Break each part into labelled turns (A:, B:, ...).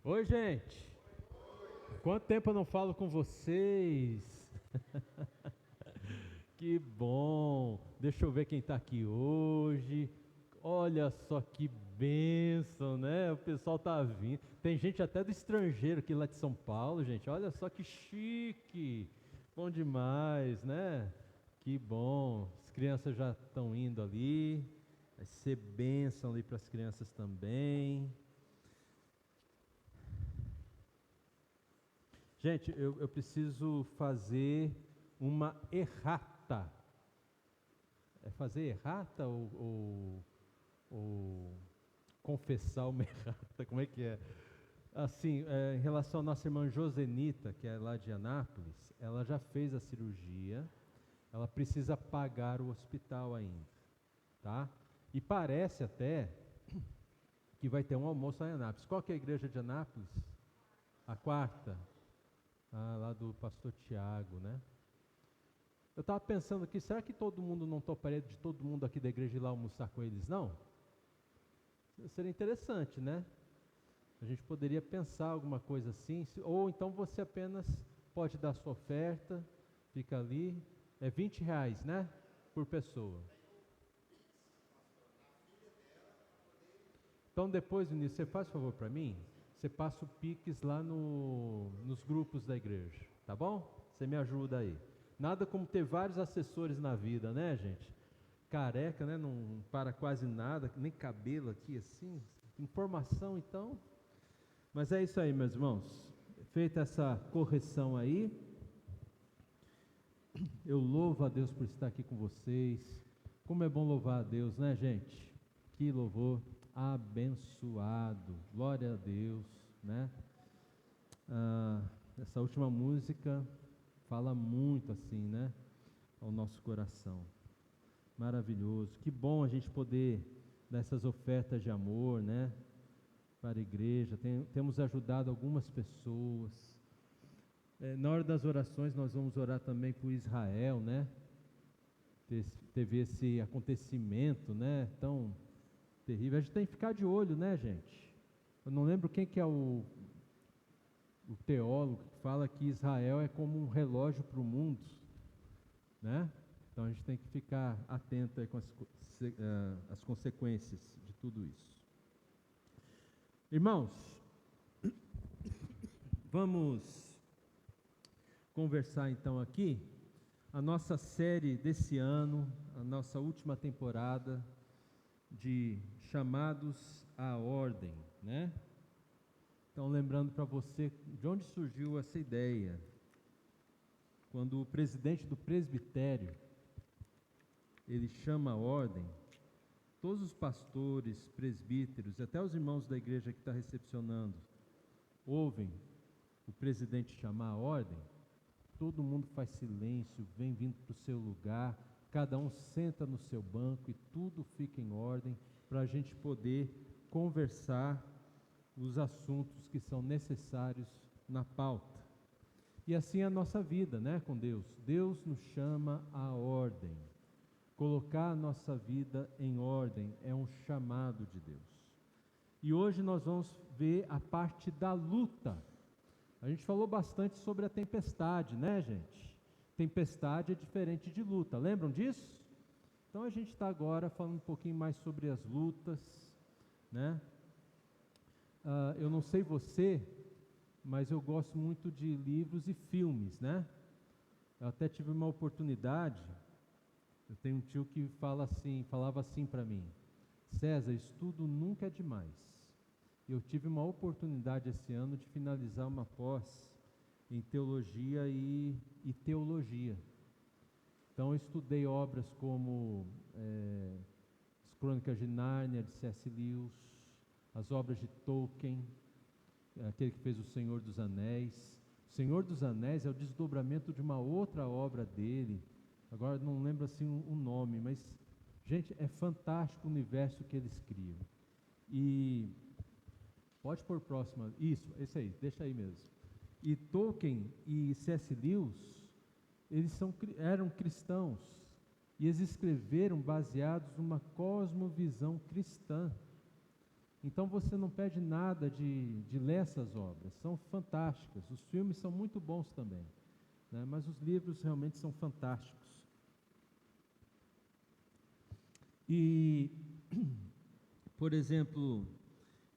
A: Oi, gente. Quanto tempo eu não falo com vocês? Que bom. Deixa eu ver quem está aqui hoje. Olha só que bênção, né? O pessoal tá vindo. Tem gente até do estrangeiro aqui lá de São Paulo, gente. Olha só que chique. Bom demais, né? Que bom. As crianças já estão indo ali. Vai ser bênção ali para as crianças também. Gente, eu preciso fazer uma errata. É fazer errata ou confessar uma errata? Como é que é? Assim, em relação à nossa irmã Josenita, que é lá de Anápolis, ela já fez a cirurgia, ela precisa pagar o hospital ainda, tá? E parece até que vai ter um almoço lá em Anápolis. Qual que é a igreja de Anápolis? A quarta? Ah, lá do pastor Tiago, né? Eu estava pensando aqui, será que todo mundo não toparia de todo mundo aqui da igreja ir lá almoçar com eles, não? Seria interessante, né? A gente poderia pensar alguma coisa assim, ou então você apenas pode dar sua oferta, fica ali, é R$ 20, né? Por pessoa. Então depois, Vinícius, você faz favor para mim? Você passa o Pix lá nos grupos da igreja, tá bom? Você me ajuda aí. Nada como ter vários assessores na vida, né, gente? Careca, né? Não para quase nada, nem cabelo aqui assim. Informação, então. Mas é isso aí, meus irmãos. Feita essa correção aí, eu louvo a Deus por estar aqui com vocês. Como é bom louvar a Deus, né, gente? Que louvor abençoado. Glória a Deus, né? Essa última música fala muito assim, né? Ao nosso coração. Maravilhoso. Que bom a gente poder dar essas ofertas de amor, né? Para a igreja. Temos ajudado algumas pessoas. Na hora das orações nós vamos orar também por Israel, né? Teve esse acontecimento, né? Tão terrível. A gente tem que ficar de olho, né, gente? Eu não lembro quem que é o teólogo que fala que Israel é como um relógio para o mundo, né? Então a gente tem que ficar atento aí com as consequências de tudo isso. Irmãos, vamos conversar então aqui a nossa série desse ano, a nossa última temporada de chamados à ordem, né? Então, lembrando para você de onde surgiu essa ideia. Quando o presidente do presbitério, ele chama a ordem, todos os pastores, presbíteros, até os irmãos da igreja que está recepcionando, ouvem o presidente chamar a ordem, todo mundo faz silêncio, vem vindo para o seu lugar, cada um senta no seu banco e tudo fica em ordem para a gente poder conversar os assuntos que são necessários na pauta. E assim é a nossa vida, né, com Deus. Deus nos chama à ordem. Colocar a nossa vida em ordem é um chamado de Deus. E hoje nós vamos ver a parte da luta. A gente falou bastante sobre a tempestade, né, gente? Tempestade é diferente de luta, lembram disso? Então a gente está agora falando um pouquinho mais sobre as lutas, né? Eu não sei você, mas eu gosto muito de livros e filmes, né? Eu até tive uma oportunidade, eu tenho um tio que falava assim para mim: César, estudo nunca é demais. Eu tive uma oportunidade esse ano de finalizar uma pós em teologia e teologia. Então eu estudei obras como As Crônicas de Nárnia, de C.S. Lewis, as obras de Tolkien, aquele que fez O Senhor dos Anéis. O Senhor dos Anéis é o desdobramento de uma outra obra dele, agora não lembro assim o nome, mas, gente, é fantástico o universo que eles criam. E pode pôr próxima, isso, esse aí, deixa aí mesmo. E Tolkien e C.S. Lewis, eles eram cristãos, e eles escreveram baseados numa cosmovisão cristã. Então você não perde nada de ler essas obras, são fantásticas. Os filmes são muito bons também, né? Mas os livros realmente são fantásticos. E, por exemplo,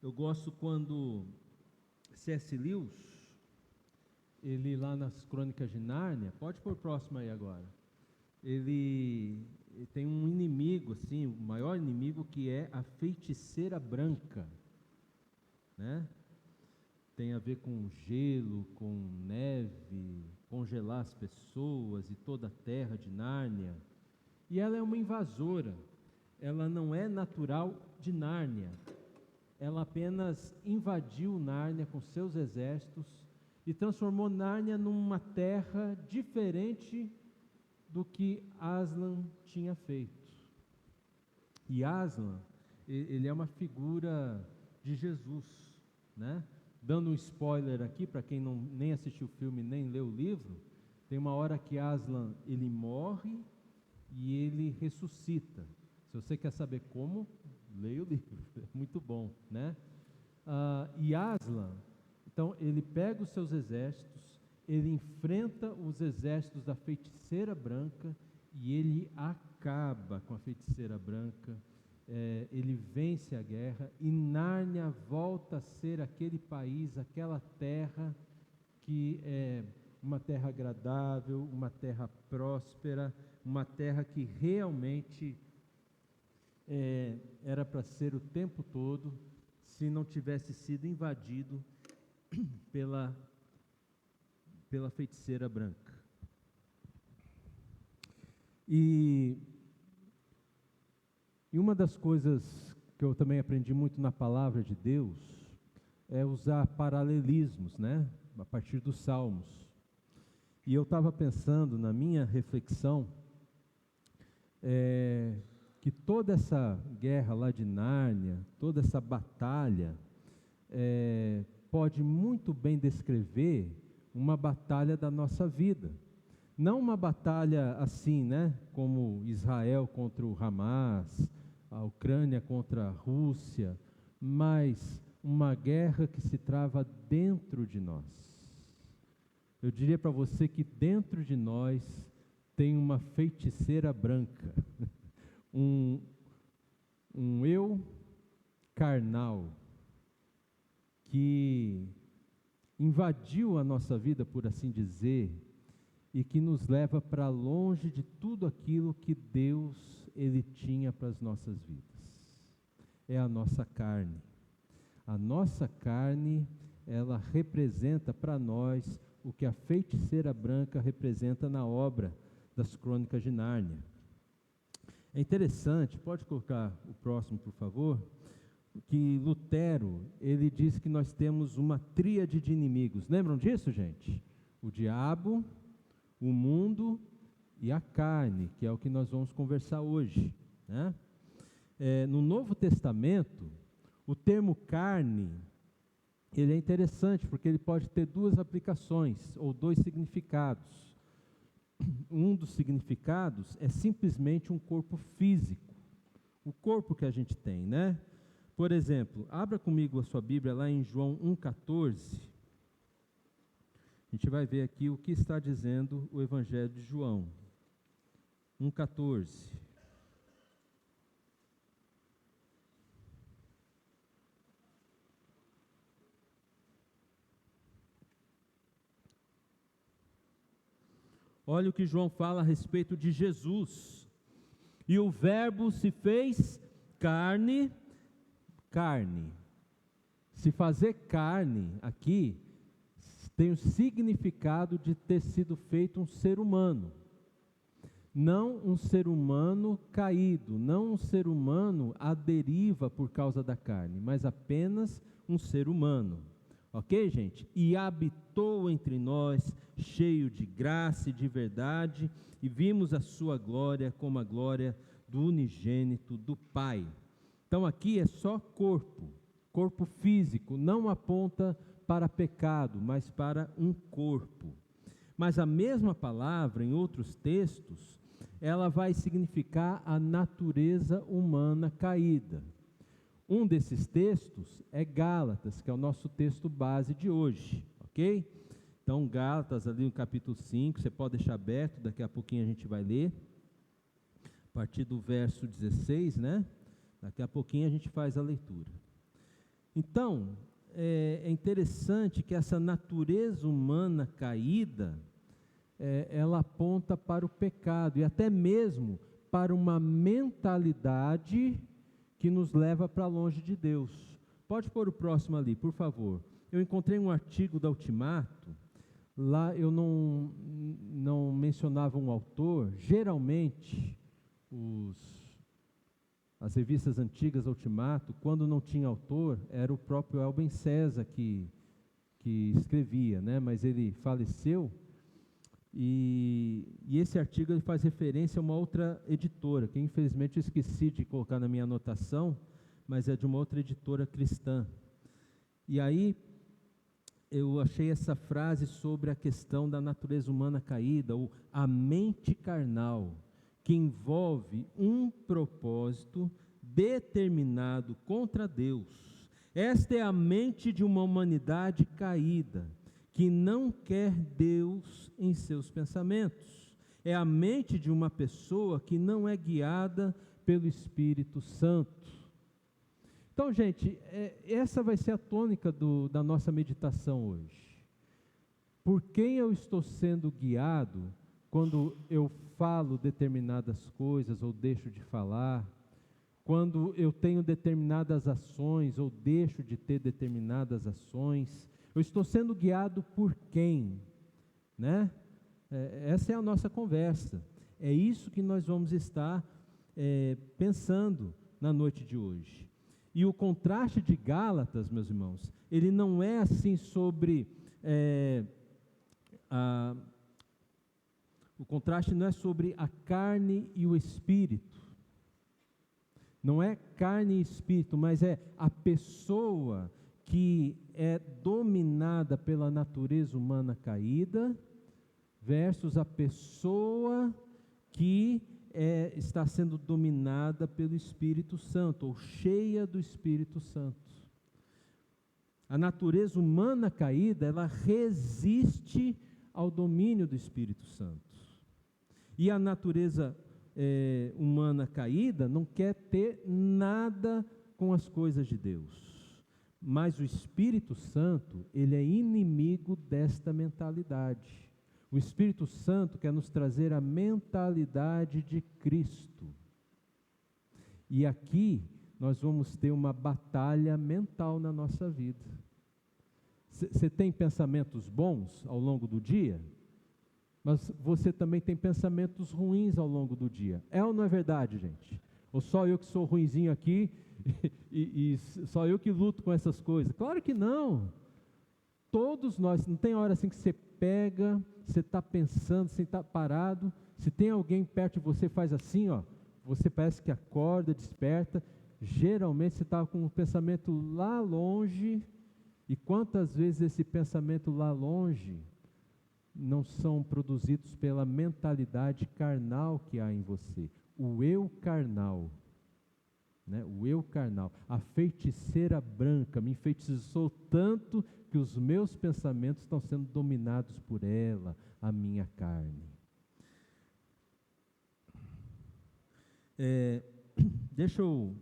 A: eu gosto quando C.S. Lewis, ele lá nas Crônicas de Nárnia, pode pôr próximo aí agora, ele tem um inimigo, assim, o maior inimigo, que é a feiticeira branca, né? Tem a ver com gelo, com neve, congelar as pessoas e toda a terra de Nárnia. E ela é uma invasora, ela não é natural de Nárnia, ela apenas invadiu Nárnia com seus exércitos e transformou Nárnia numa terra diferente do que Aslan tinha feito. E Aslan, ele é uma figura de Jesus, né? Dando um spoiler aqui para quem nem assistiu o filme nem leu o livro, tem uma hora que Aslan ele morre e ele ressuscita. Se você quer saber como, leia o livro, é muito bom, né? E Aslan, então ele pega os seus exércitos, ele enfrenta os exércitos da feiticeira branca e ele acaba com a feiticeira branca, ele vence a guerra e Nárnia volta a ser aquele país, aquela terra que é uma terra agradável, uma terra próspera, uma terra que realmente era para ser o tempo todo, se não tivesse sido invadido pela feiticeira branca. E uma das coisas que eu também aprendi muito na palavra de Deus é usar paralelismos, né? A partir dos Salmos. E eu estava pensando na minha reflexão, que toda essa guerra lá de Nárnia, toda essa batalha, pode muito bem descrever uma batalha da nossa vida. Não uma batalha assim, né, como Israel contra o Hamas, a Ucrânia contra a Rússia, mas uma guerra que se trava dentro de nós. Eu diria para você que dentro de nós tem uma feiticeira branca, um eu carnal que invadiu a nossa vida, por assim dizer, e que nos leva para longe de tudo aquilo que Deus ele tinha para as nossas vidas. É a nossa carne. A nossa carne, ela representa para nós o que a feiticeira branca representa na obra das Crônicas de Nárnia. É interessante, pode colocar o próximo, por favor, que Lutero, ele diz que nós temos uma tríade de inimigos. Lembram disso, gente? O diabo, o mundo e a carne, que é o que nós vamos conversar hoje, né? No Novo Testamento, o termo carne, ele é interessante, porque ele pode ter duas aplicações, ou dois significados. Um dos significados é simplesmente um corpo físico, o corpo que a gente tem, né? Por exemplo, abra comigo a sua Bíblia lá em João 1,14. A gente vai ver aqui o que está dizendo o Evangelho de João. 1,14. Olha o que João fala a respeito de Jesus. E o Verbo se fez carne. Se fazer carne aqui tem o significado de ter sido feito um ser humano. Não um ser humano caído, não um ser humano à deriva por causa da carne, mas apenas um ser humano. Ok, gente? E habitou entre nós, cheio de graça e de verdade, e vimos a sua glória como a glória do unigênito do Pai. Então aqui é só corpo físico, não aponta para pecado, mas para um corpo. Mas a mesma palavra, em outros textos, ela vai significar a natureza humana caída. Um desses textos é Gálatas, que é o nosso texto base de hoje, ok? Então, Gálatas, ali no capítulo 5, você pode deixar aberto, daqui a pouquinho a gente vai ler, a partir do verso 16, né? Daqui a pouquinho a gente faz a leitura. Então, é interessante que essa natureza humana caída, ela aponta para o pecado, e até mesmo para uma mentalidade que nos leva para longe de Deus. Pode pôr o próximo ali, por favor. Eu encontrei um artigo da Ultimato, lá eu não mencionava um autor. Geralmente, as revistas antigas da Ultimato, quando não tinha autor, era o próprio Elben César que escrevia, né? Mas ele faleceu, e esse artigo ele faz referência a uma outra editora, que infelizmente eu esqueci de colocar na minha anotação, mas é de uma outra editora cristã. E aí eu achei essa frase sobre a questão da natureza humana caída, ou a mente carnal, que envolve um propósito determinado contra Deus. Esta é a mente de uma humanidade caída, que não quer Deus em seus pensamentos. É a mente de uma pessoa que não é guiada pelo Espírito Santo. Então, gente, essa vai ser a tônica da nossa meditação hoje. Por quem eu estou sendo guiado quando eu falo determinadas coisas ou deixo de falar? Quando eu tenho determinadas ações ou deixo de ter determinadas ações? Eu estou sendo guiado por quem? Né? Essa é a nossa conversa. É isso que nós vamos estar pensando na noite de hoje. E o contraste de Gálatas, meus irmãos, ele não é assim sobre... o contraste não é sobre a carne e o espírito. Não é carne e espírito, mas é a pessoa que é dominada pela natureza humana caída, versus a pessoa que está sendo dominada pelo Espírito Santo, ou cheia do Espírito Santo. A natureza humana caída, ela resiste ao domínio do Espírito Santo. E a natureza humana caída não quer ter nada com as coisas de Deus. Mas o Espírito Santo, ele é inimigo desta mentalidade. O Espírito Santo quer nos trazer a mentalidade de Cristo. E aqui nós vamos ter uma batalha mental na nossa vida. Você tem pensamentos bons ao longo do dia? Mas você também tem pensamentos ruins ao longo do dia. É ou não é verdade, gente? Ou só eu que sou ruinzinho aqui e só eu que luto com essas coisas? Claro que não. Todos nós, não tem hora assim que você pega, você está pensando, você está parado, se tem alguém perto de você, faz assim, ó, você parece que acorda, desperta, geralmente você está com um pensamento lá longe, e quantas vezes esse pensamento lá longe não são produzidos pela mentalidade carnal que há em você, o eu carnal, né? O eu carnal, a feiticeira branca me enfeitiçou tanto que os meus pensamentos estão sendo dominados por ela, a minha carne. Deixa eu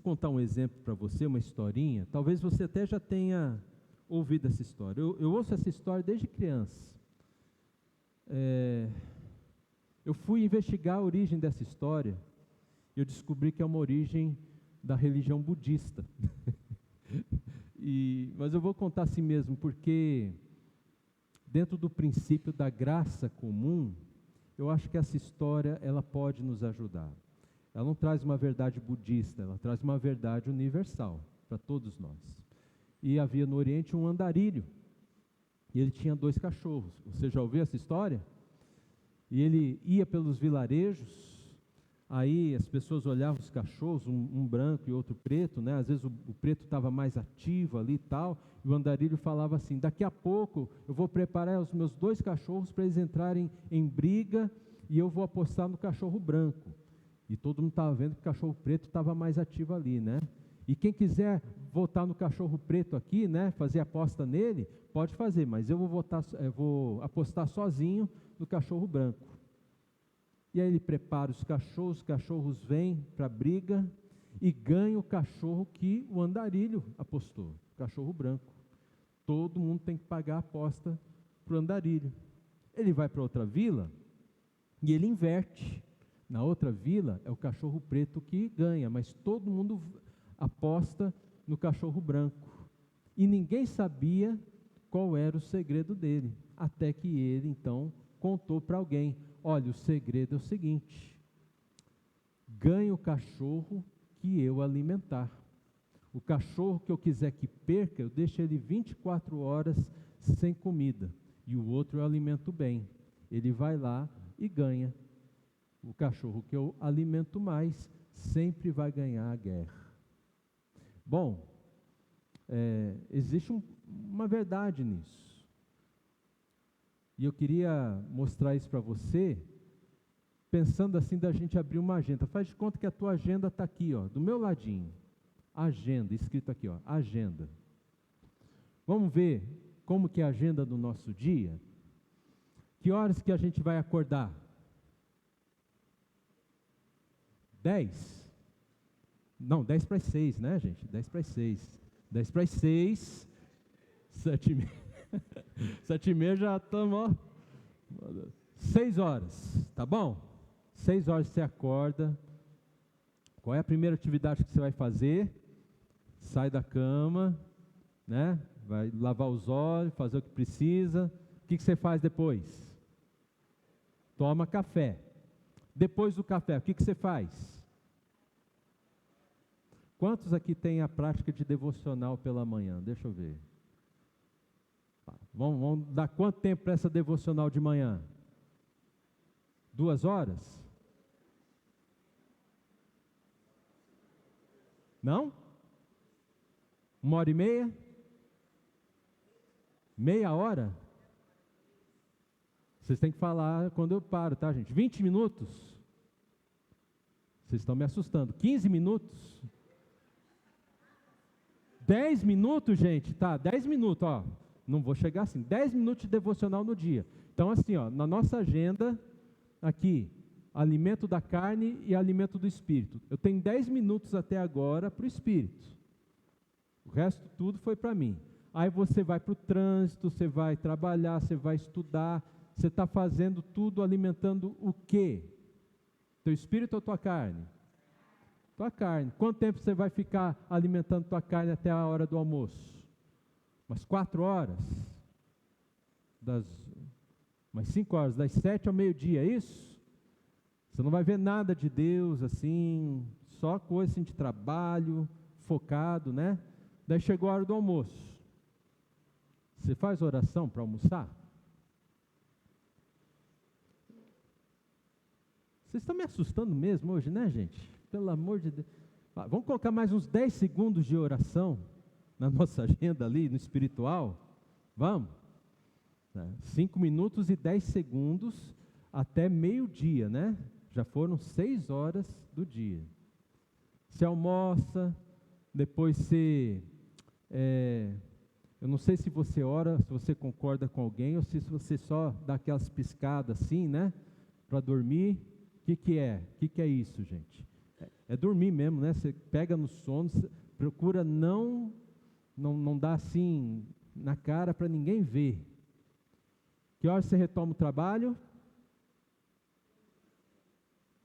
A: contar um exemplo para você, uma historinha. Talvez você até já tenha ouvido essa história. Eu ouço essa história desde criança. Eu fui investigar a origem dessa história e eu descobri que é uma origem da religião budista. Mas eu vou contar assim mesmo, porque dentro do princípio da graça comum, eu acho que essa história ela pode nos ajudar. Ela não traz uma verdade budista, ela traz uma verdade universal para todos nós. E havia no Oriente um andarilho, e ele tinha 2 cachorros. Você já ouviu essa história? E ele ia pelos vilarejos, aí as pessoas olhavam os cachorros, um branco e outro preto, né? Às vezes o preto estava mais ativo ali e tal, e o andarilho falava assim: daqui a pouco eu vou preparar os meus 2 cachorros para eles entrarem em briga, e eu vou apostar no cachorro branco. E todo mundo estava vendo que o cachorro preto estava mais ativo ali, né? E quem quiser votar no cachorro preto aqui, né, fazer aposta nele, pode fazer, mas eu vou apostar sozinho no cachorro branco. E aí ele prepara os cachorros vêm para a briga e ganha o cachorro que o andarilho apostou, o cachorro branco. Todo mundo tem que pagar a aposta para o andarilho. Ele vai para outra vila e ele inverte. Na outra vila é o cachorro preto que ganha, mas todo mundo aposta no cachorro branco. E ninguém sabia qual era o segredo dele, até que ele então contou para alguém: olha, o segredo é o seguinte, ganhe o cachorro que eu alimentar. O cachorro que eu quiser que perca, eu deixo ele 24 horas sem comida, e o outro eu alimento bem. Ele vai lá e ganha. O cachorro que eu alimento mais sempre vai ganhar a guerra. Bom, existe uma verdade nisso. E eu queria mostrar isso para você, pensando assim da gente abrir uma agenda. Faz de conta que a tua agenda está aqui, ó, do meu ladinho. Agenda, escrito aqui, ó, agenda. Vamos ver como que é a agenda do nosso dia? Que horas que a gente vai acordar? 10? Não, 10 para as 6, né, gente? 10 para as 6. 10 para as 6, 7h30. 7h30 já estamos, ó. 6 horas, tá bom? 6 horas você acorda. Qual é a primeira atividade que você vai fazer? Sai da cama, né? Vai lavar os olhos, fazer o que precisa. O que você faz depois? Toma café. Depois do café, o que você faz? Quantos aqui têm a prática de devocional pela manhã? Deixa eu ver. Vamos dar quanto tempo para essa devocional de manhã? 2 horas? Não? 1h30? Meia hora? Vocês têm que falar quando eu paro, tá, gente? 20 minutos? Vocês estão me assustando. 15 minutos? 10 minutos, gente? Tá, 10 minutos, ó. Não vou chegar assim. 10 minutos de devocional no dia. Então, assim, ó, na nossa agenda, aqui, alimento da carne e alimento do espírito. Eu tenho 10 minutos até agora para o espírito. O resto tudo foi para mim. Aí você vai para o trânsito, você vai trabalhar, você vai estudar. Você está fazendo tudo alimentando o quê? Teu espírito ou tua carne? Tua carne. Quanto tempo você vai ficar alimentando tua carne até a hora do almoço? Umas 4 horas? Umas 5 horas, das 7 ao meio-dia, é isso? Você não vai ver nada de Deus assim, só coisa assim de trabalho, focado, né? Daí chegou a hora do almoço. Você faz oração para almoçar? Vocês estão me assustando mesmo hoje, né, gente? Pelo amor de Deus. Vamos colocar mais uns 10 segundos de oração na nossa agenda ali, no espiritual? Vamos? 5 minutos e 10 segundos até meio-dia, né? Já foram 6 horas do dia. Você almoça, depois você... eu não sei se você ora, se você concorda com alguém, ou se você só dá aquelas piscadas assim, né? Para dormir. O que é? O que é isso, gente? É dormir mesmo, né? Você pega no sono, procura não dar assim na cara para ninguém ver. Que hora você retoma o trabalho?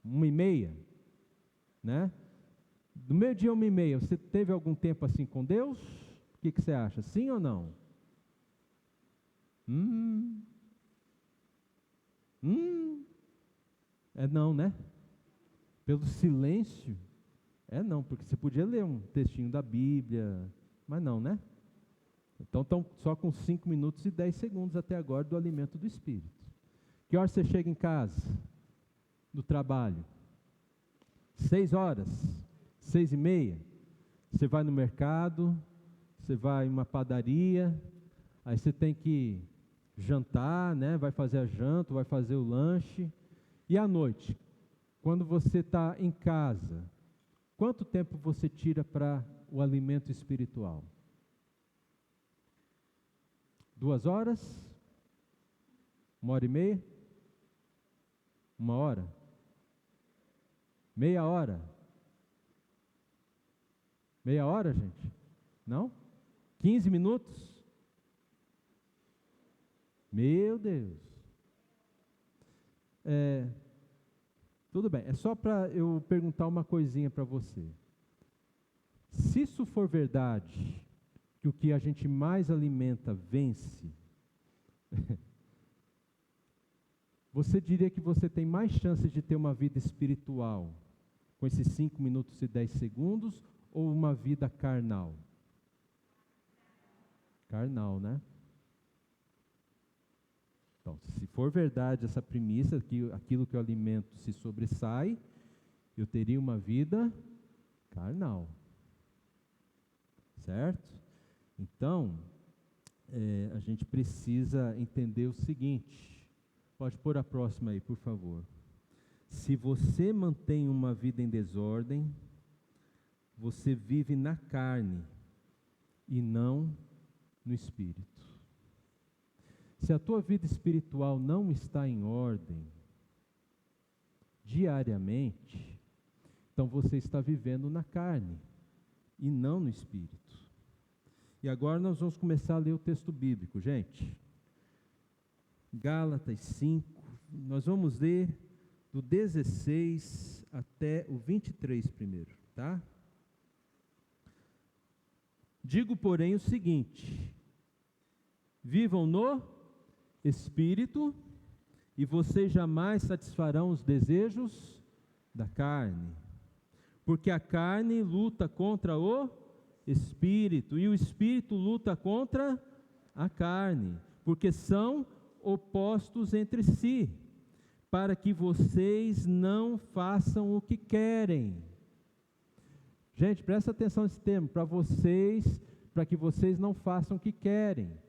A: 1h30, né? Do meio-dia a 1h30, você teve algum tempo assim com Deus? O que você acha? Sim ou não? É não, né? Pelo silêncio, não, porque você podia ler um textinho da Bíblia, mas não, né? Então estão só com 5 minutos e 10 segundos até agora do alimento do Espírito. Que hora você chega em casa? Do trabalho? 6 horas? 6h30? Você vai no mercado, você vai em uma padaria, aí você tem que jantar, né? Vai fazer a janta, vai fazer o lanche. E à noite? Quando você está em casa, quanto tempo você tira para o alimento espiritual? 2 horas? 1h30? 1 hora? Meia hora? Meia hora, gente? Não? 15 minutos? Meu Deus. Tudo bem, é só para eu perguntar uma coisinha para você. Se isso for verdade, que o que a gente mais alimenta vence, você diria que você tem mais chances de ter uma vida espiritual com esses 5 minutos e 10 segundos ou uma vida carnal? Carnal, né? Então, se for verdade essa premissa, que aquilo que eu alimento se sobressai, eu teria uma vida carnal. Certo? Então, a gente precisa entender o seguinte. Pode pôr a próxima aí, por favor. Se você mantém uma vida em desordem, você vive na carne e não no espírito. Se a tua vida espiritual não está em ordem, diariamente, então você está vivendo na carne e não no espírito. E agora nós vamos começar a ler o texto bíblico, gente. Gálatas 5, nós vamos ler do 16 até o 23 primeiro, tá? Digo, porém, o seguinte: vivam no Espírito, e vocês jamais satisfarão os desejos da carne. Porque a carne luta contra o Espírito, e o Espírito luta contra a carne, porque são opostos entre si, para que vocês não façam o que querem. Gente, presta atenção nesse termo, para que vocês não façam o que querem.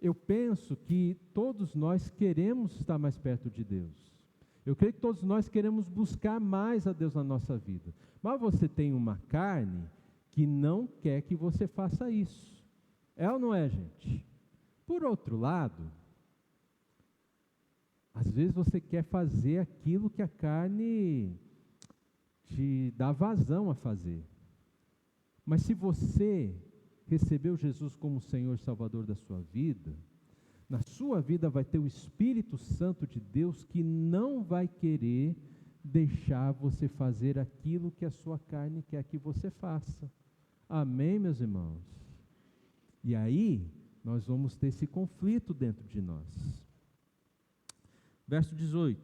A: Eu penso que todos nós queremos estar mais perto de Deus. Eu creio que todos nós queremos buscar mais a Deus na nossa vida. Mas você tem uma carne que não quer que você faça isso. É ou não é, gente? Por outro lado, às vezes você quer fazer aquilo que a carne te dá vazão a fazer. Mas se você recebeu Jesus como Senhor e Salvador da sua vida, na sua vida vai ter o Espírito Santo de Deus que não vai querer deixar você fazer aquilo que a sua carne quer que você faça. Amém, meus irmãos? E aí, nós vamos ter esse conflito dentro de nós. Verso 18: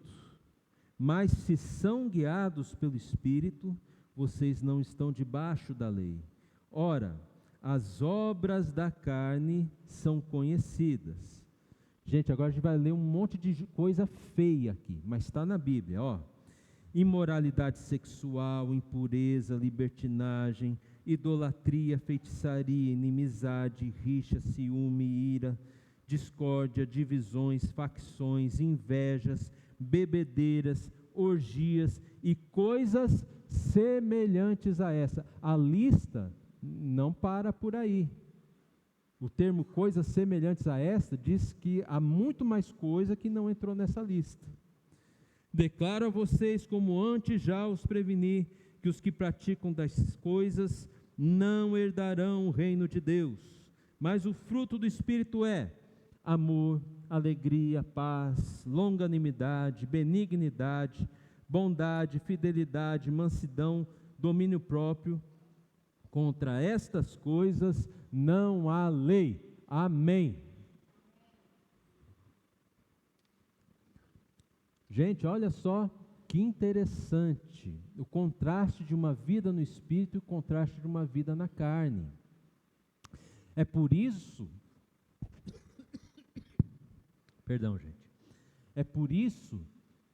A: mas se são guiados pelo Espírito, vocês não estão debaixo da lei. Ora, as obras da carne são conhecidas. Gente, agora a gente vai ler um monte de coisa feia aqui, mas está na Bíblia, ó. Imoralidade sexual, impureza, libertinagem, idolatria, feitiçaria, inimizade, rixa, ciúme, ira, discórdia, divisões, facções, invejas, bebedeiras, orgias e coisas semelhantes a essa. A lista não para por aí. O termo coisas semelhantes a esta diz que há muito mais coisa que não entrou nessa lista. Declaro a vocês, como antes já os preveni, que os que praticam das coisas não herdarão o reino de Deus. Mas o fruto do Espírito é amor, alegria, paz, longanimidade, benignidade, bondade, fidelidade, mansidão, domínio próprio. Contra estas coisas não há lei. Amém. Gente, olha só que interessante o contraste de uma vida no Espírito e o contraste de uma vida na carne. É por isso, perdão, gente, é por isso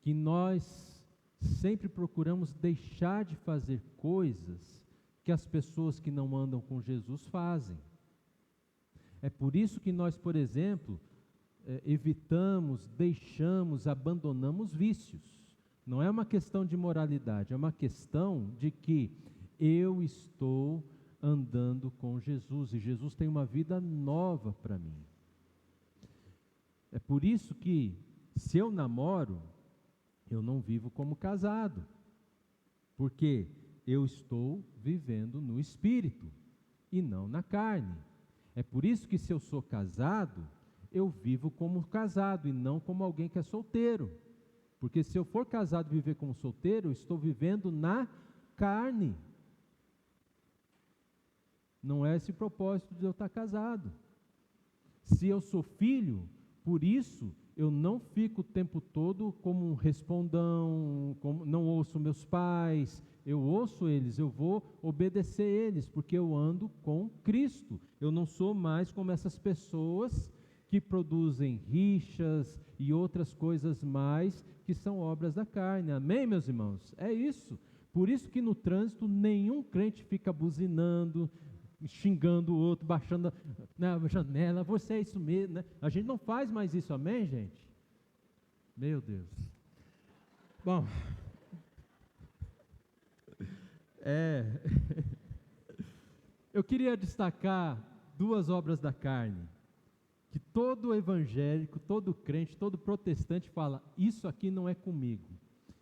A: que nós sempre procuramos deixar de fazer coisas que as pessoas que não andam com Jesus fazem. É por isso que nós, por exemplo, evitamos, deixamos, abandonamos vícios. Não é uma questão de moralidade, é uma questão de que eu estou andando com Jesus, e Jesus tem uma vida nova para mim. É por isso que, se eu namoro, eu não vivo como casado, porque eu estou vivendo no Espírito e não na carne. É por isso que, se eu sou casado, eu vivo como casado e não como alguém que é solteiro. Porque se eu for casado e viver como solteiro, eu estou vivendo na carne. Não é esse o propósito de eu estar casado. Se eu sou filho, por isso eu não fico o tempo todo como um respondão, não ouço meus pais, eu ouço eles, eu vou obedecer eles, porque eu ando com Cristo. Eu não sou mais como essas pessoas que produzem rixas e outras coisas mais que são obras da carne. Amém, meus irmãos? É isso. Por isso que no trânsito nenhum crente fica buzinando, xingando o outro, baixando na janela, você é isso mesmo, né? A gente não faz mais isso, amém, gente? Meu Deus. Bom, eu queria destacar duas obras da carne, que todo evangélico, todo crente, todo protestante fala, isso aqui não é comigo,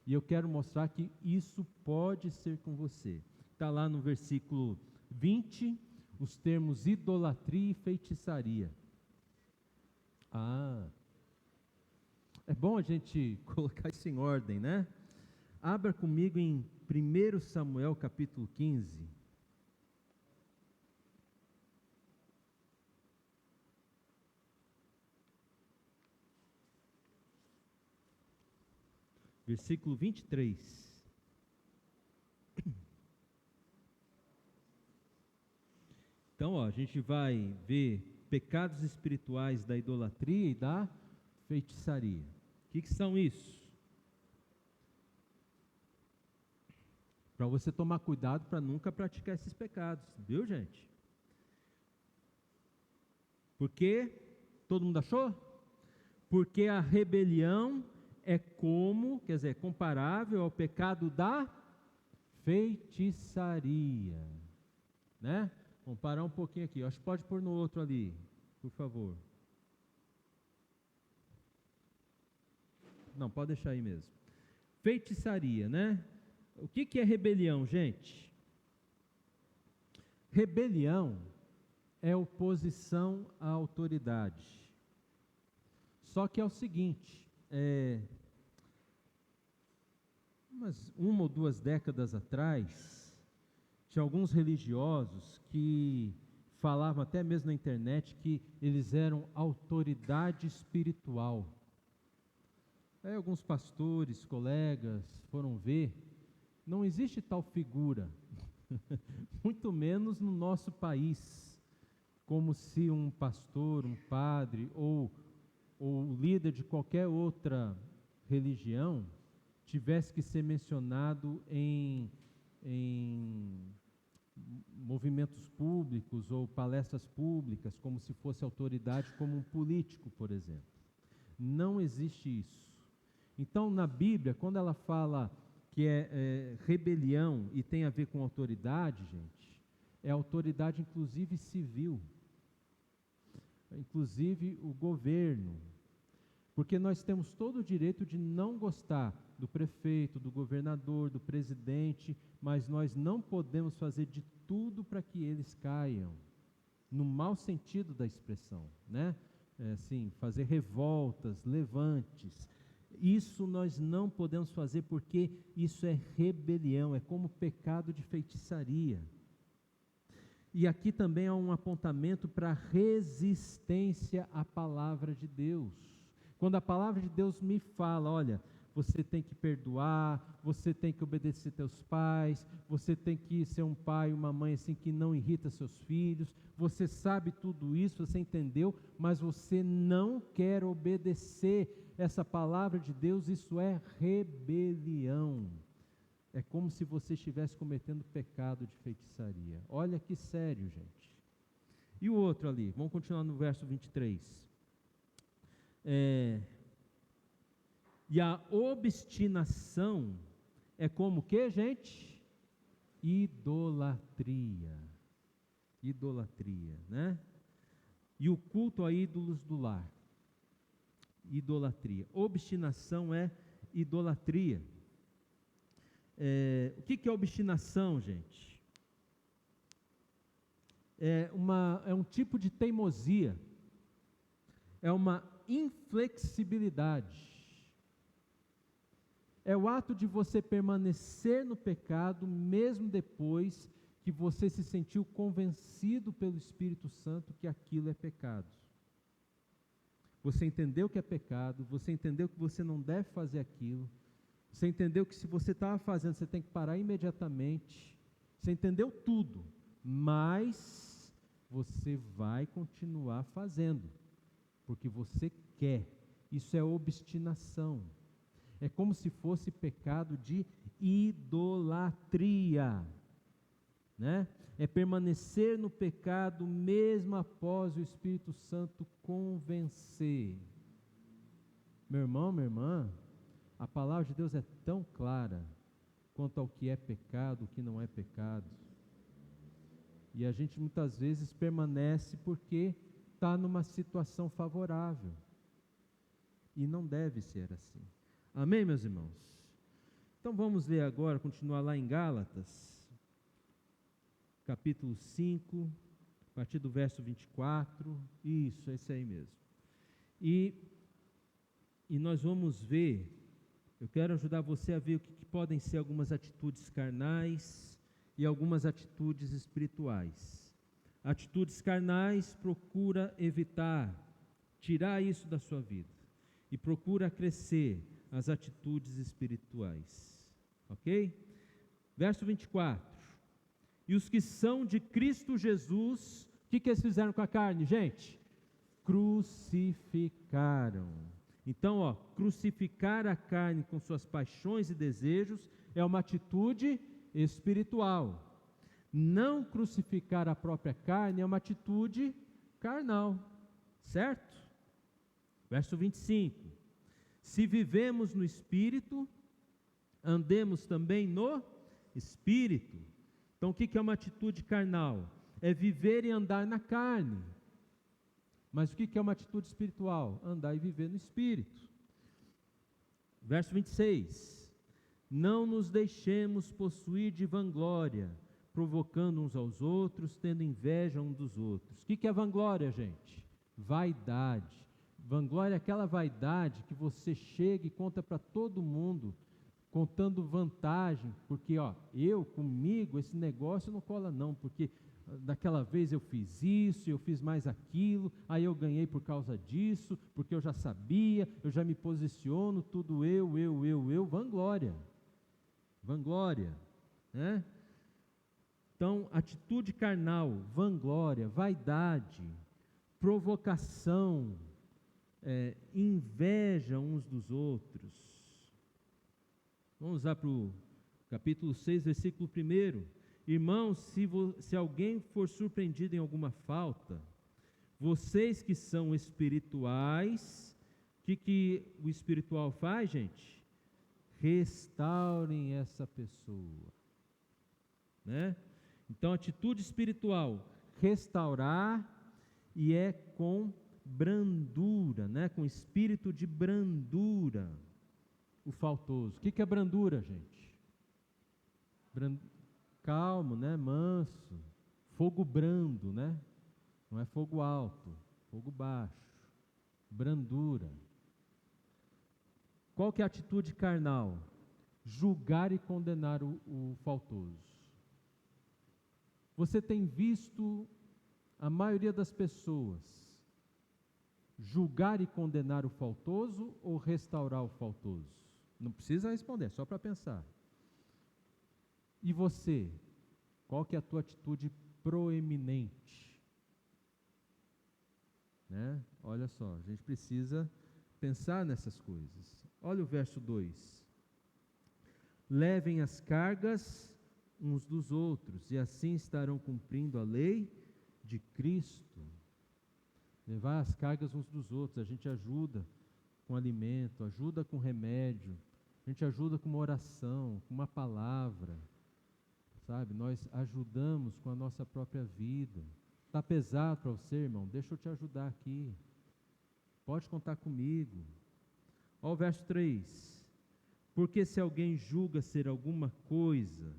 A: e eu quero mostrar que isso pode ser com você. Está lá no versículo 20, os termos idolatria e feitiçaria. É bom a gente colocar isso em ordem, né? Abra comigo em 1 Samuel capítulo 15. Versículo 23. Então, a gente vai ver pecados espirituais da idolatria e da feitiçaria. O que são isso? Para você tomar cuidado para nunca praticar esses pecados, viu, gente? Porque, todo mundo achou? Porque a rebelião é comparável ao pecado da feitiçaria, né? Vamos parar um pouquinho aqui, acho que pode pôr no outro ali, por favor. Não, pode deixar aí mesmo. Feitiçaria, né? O que é rebelião, gente? Rebelião é oposição à autoridade. Só que é o seguinte, uma ou duas décadas atrás, tinha alguns religiosos que falavam até mesmo na internet que eles eram autoridade espiritual. Aí alguns pastores, colegas foram ver, não existe tal figura, muito menos no nosso país, como se um pastor, um padre ou líder de qualquer outra religião tivesse que ser mencionado em movimentos públicos ou palestras públicas, como se fosse autoridade, como um político, por exemplo. Não existe isso. Então, na Bíblia, quando ela fala que é rebelião e tem a ver com autoridade, gente, é autoridade inclusive civil, inclusive o governo, porque nós temos todo o direito de não gostar do prefeito, do governador, do presidente, mas nós não podemos fazer de tudo para que eles caiam, no mau sentido da expressão, né? Assim, fazer revoltas, levantes. Isso nós não podemos fazer porque isso é rebelião, é como pecado de feitiçaria. E aqui também há um apontamento para resistência à palavra de Deus. Quando a palavra de Deus me fala, olha, você tem que perdoar, você tem que obedecer teus pais, você tem que ser um pai, uma mãe assim que não irrita seus filhos, você sabe tudo isso, você entendeu, mas você não quer obedecer essa palavra de Deus, isso é rebelião. É como se você estivesse cometendo pecado de feitiçaria. Olha que sério, gente. E o outro ali, vamos continuar no verso 23. E a obstinação é como o que, gente? Idolatria. Idolatria, né? E o culto a ídolos do lar. Idolatria. Obstinação é idolatria. O que é obstinação, gente? É um tipo de teimosia. É uma inflexibilidade. É o ato de você permanecer no pecado, mesmo depois que você se sentiu convencido pelo Espírito Santo que aquilo é pecado. Você entendeu que é pecado, você entendeu que você não deve fazer aquilo, você entendeu que se você estava fazendo, você tem que parar imediatamente, você entendeu tudo, mas você vai continuar fazendo, porque você quer. Isso é obstinação. É como se fosse pecado de idolatria, né? É permanecer no pecado mesmo após o Espírito Santo convencer. Meu irmão, minha irmã, a palavra de Deus é tão clara quanto ao que é pecado, o que não é pecado. E a gente muitas vezes permanece porque está numa situação favorável. E não deve ser assim. Amém, meus irmãos? Então vamos ler agora, continuar lá em Gálatas, capítulo 5, a partir do verso 24. Isso, é isso aí mesmo. E nós vamos ver, eu quero ajudar você a ver o que podem ser algumas atitudes carnais e algumas atitudes espirituais. Atitudes carnais, procura evitar, tirar isso da sua vida. E procura crescer as atitudes espirituais. Ok? Verso 24. E os que são de Cristo Jesus, o que eles fizeram com a carne, gente? Crucificaram. Então, crucificar a carne com suas paixões e desejos é uma atitude espiritual. Não crucificar a própria carne é uma atitude carnal. Certo? Verso 25. Se vivemos no Espírito, andemos também no Espírito. Então o que é uma atitude carnal? É viver e andar na carne. Mas o que é uma atitude espiritual? Andar e viver no Espírito. Verso 26. Não nos deixemos possuir de vanglória, provocando uns aos outros, tendo inveja uns dos outros. O que é vanglória, gente? Vaidade. Vanglória é aquela vaidade que você chega e conta para todo mundo, contando vantagem, porque comigo esse negócio não cola não, porque daquela vez eu fiz isso, eu fiz mais aquilo, aí eu ganhei por causa disso, porque eu já sabia, eu já me posiciono, tudo eu, vanglória, né? Então, atitude carnal, vanglória, vaidade, provocação, inveja uns dos outros. Vamos lá para o capítulo 6, versículo 1. Irmãos, se alguém for surpreendido em alguma falta, vocês que são espirituais, o que o espiritual faz, gente? Restaurem essa pessoa, né? Então, atitude espiritual, restaurar, e é com brandura, né? Com espírito de brandura, o faltoso. O que é brandura, gente? Calmo, né? Manso, fogo brando, né? Não é fogo alto, fogo baixo, brandura. Qual que é a atitude carnal? Julgar e condenar o faltoso. Você tem visto a maioria das pessoas julgar e condenar o faltoso ou restaurar o faltoso? Não precisa responder, só para pensar. E você? Qual que é a tua atitude proeminente? Né? Olha só, a gente precisa pensar nessas coisas. Olha o verso 2. Levem as cargas uns dos outros, e assim estarão cumprindo a lei de Cristo. Levar as cargas uns dos outros, a gente ajuda com alimento, ajuda com remédio, a gente ajuda com uma oração, com uma palavra, sabe? Nós ajudamos com a nossa própria vida. Está pesado para você, irmão? Deixa eu te ajudar aqui. Pode contar comigo. Olha o verso 3. Porque se alguém julga ser alguma coisa,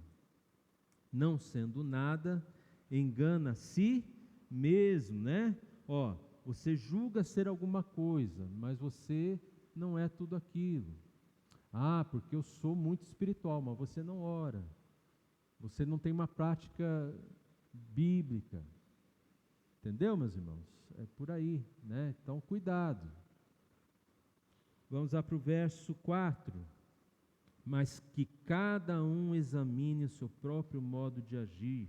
A: não sendo nada, engana a si mesmo, né? Ó, você julga ser alguma coisa, mas você não é tudo aquilo. Ah, porque eu sou muito espiritual, mas você não ora. Você não tem uma prática bíblica. Entendeu, meus irmãos? É por aí, né? Então, cuidado. Vamos lá para o verso 4. Mas que cada um examine o seu próprio modo de agir,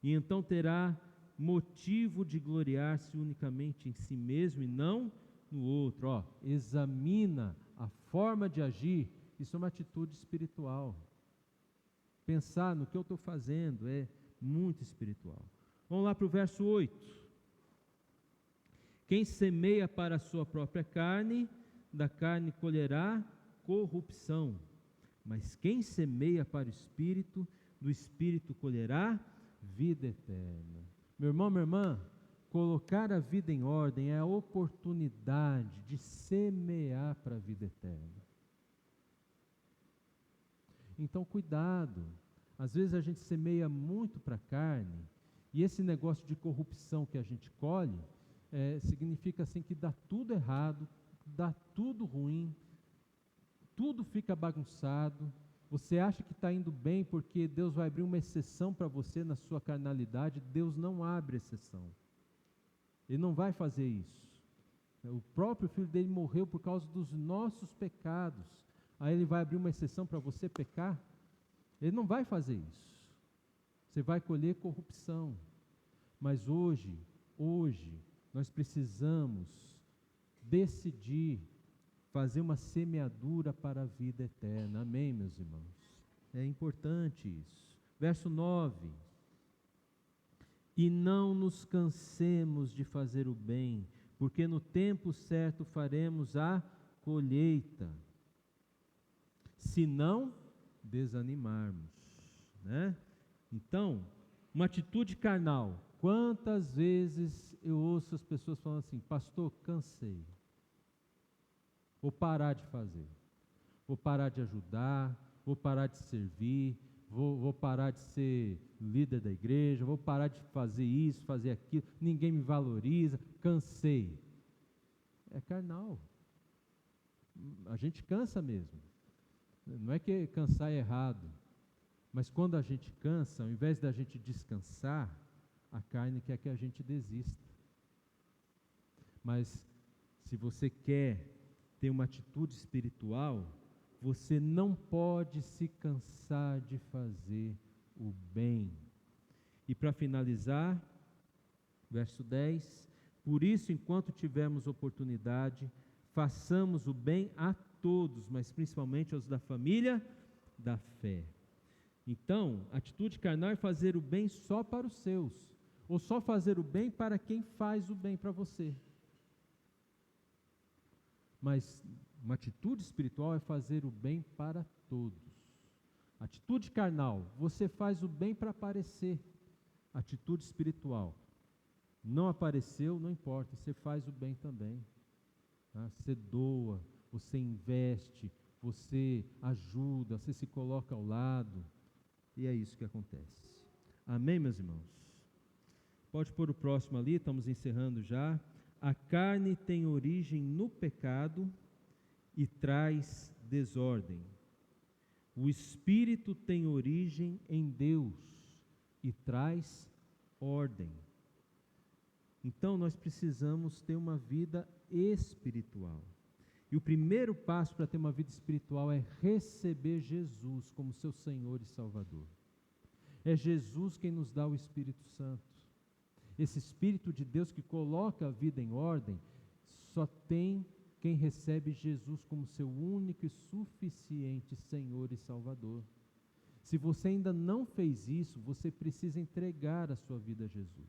A: e então terá motivo de gloriar-se unicamente em si mesmo e não no outro. Ó, examina a forma de agir, isso é uma atitude espiritual. Pensar no que eu estou fazendo é muito espiritual. Vamos lá para o verso 8. Quem semeia para a sua própria carne, da carne colherá corrupção. Mas quem semeia para o Espírito, do Espírito colherá vida eterna. Meu irmão, minha irmã, colocar a vida em ordem é a oportunidade de semear para a vida eterna. Então, cuidado. Às vezes a gente semeia muito para a carne, e esse negócio de corrupção que a gente colhe, significa assim que dá tudo errado, dá tudo ruim, tudo fica bagunçado. Você acha que está indo bem porque Deus vai abrir uma exceção para você na sua carnalidade. Deus não abre exceção. Ele não vai fazer isso. O próprio Filho dele morreu por causa dos nossos pecados. Aí ele vai abrir uma exceção para você pecar? Ele não vai fazer isso. Você vai colher corrupção. Mas hoje, nós precisamos decidir fazer uma semeadura para a vida eterna. Amém, meus irmãos? É importante isso. Verso 9. E não nos cansemos de fazer o bem, porque no tempo certo faremos a colheita, se não desanimarmos, né? Então, uma atitude carnal. Quantas vezes eu ouço as pessoas falando assim: pastor, cansei. Vou parar de fazer, vou parar de ajudar, vou parar de servir, vou parar de ser líder da igreja, vou parar de fazer isso, fazer aquilo, ninguém me valoriza, cansei. É carnal. A gente cansa mesmo. Não é que cansar é errado, mas quando a gente cansa, ao invés da gente descansar, a carne quer que a gente desista. Mas se você quer ter uma atitude espiritual, você não pode se cansar de fazer o bem. E para finalizar, verso 10, por isso, enquanto tivermos oportunidade, façamos o bem a todos, mas principalmente aos da família da fé. Então, atitude carnal é fazer o bem só para os seus, ou só fazer o bem para quem faz o bem para você. Mas uma atitude espiritual é fazer o bem para todos. Atitude carnal, você faz o bem para aparecer. Atitude espiritual, não apareceu, não importa, você faz o bem também. Tá? Você doa, você investe, você ajuda, você se coloca ao lado. E é isso que acontece. Amém, meus irmãos? Pode pôr o próximo ali, estamos encerrando já. A carne tem origem no pecado e traz desordem. O Espírito tem origem em Deus e traz ordem. Então nós precisamos ter uma vida espiritual. E o primeiro passo para ter uma vida espiritual é receber Jesus como seu Senhor e Salvador. É Jesus quem nos dá o Espírito Santo. Esse Espírito de Deus que coloca a vida em ordem, só tem quem recebe Jesus como seu único e suficiente Senhor e Salvador. Se você ainda não fez isso, você precisa entregar a sua vida a Jesus.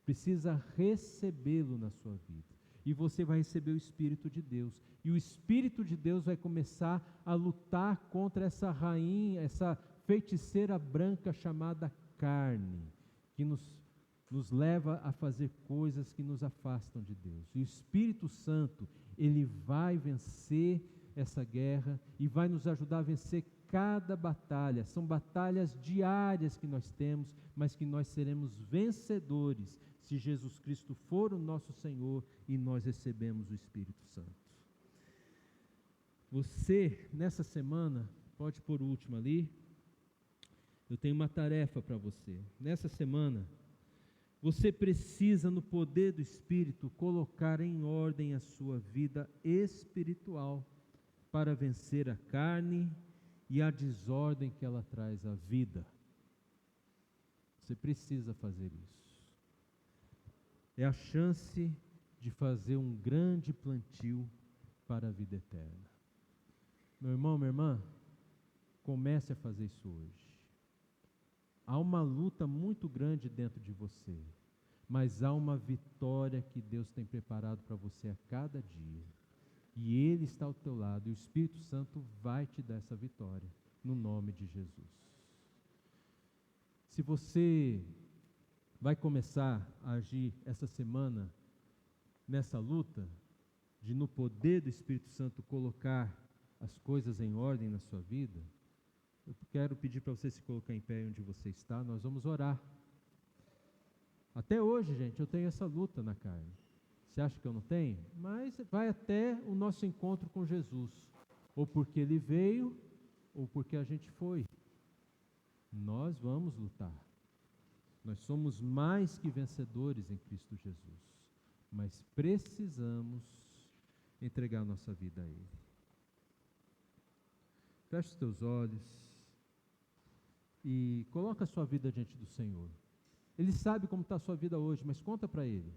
A: Precisa recebê-lo na sua vida. e você vai receber o Espírito de Deus. E o Espírito de Deus vai começar a lutar contra essa rainha, essa feiticeira branca chamada carne, que nos leva a fazer coisas que nos afastam de Deus. E o Espírito Santo, ele vai vencer essa guerra e vai nos ajudar a vencer cada batalha. São batalhas diárias que nós temos, mas que nós seremos vencedores se Jesus Cristo for o nosso Senhor e nós recebemos o Espírito Santo. Você, nessa semana, pode pôr o último ali, eu tenho uma tarefa para você. Nessa semana, você precisa, no poder do Espírito, colocar em ordem a sua vida espiritual para vencer a carne e a desordem que ela traz à vida. Você precisa fazer isso. É a chance de fazer um grande plantio para a vida eterna. Meu irmão, minha irmã, comece a fazer isso hoje. Há uma luta muito grande dentro de você, mas há uma vitória que Deus tem preparado para você a cada dia. E Ele está ao teu lado, e o Espírito Santo vai te dar essa vitória, no nome de Jesus. Se você vai começar a agir essa semana nessa luta, de no poder do Espírito Santo colocar as coisas em ordem na sua vida, eu quero pedir para você se colocar em pé onde você está, nós vamos orar. Até hoje, gente, eu tenho essa luta na carne. Você acha que eu não tenho? Mas vai até o nosso encontro com Jesus, ou porque Ele veio, ou porque a gente foi. Nós vamos lutar. Nós somos mais que vencedores em Cristo Jesus, mas precisamos entregar nossa vida a Ele. Feche os teus olhos e coloca a sua vida diante do Senhor. Ele sabe como está a sua vida hoje, mas conta para Ele.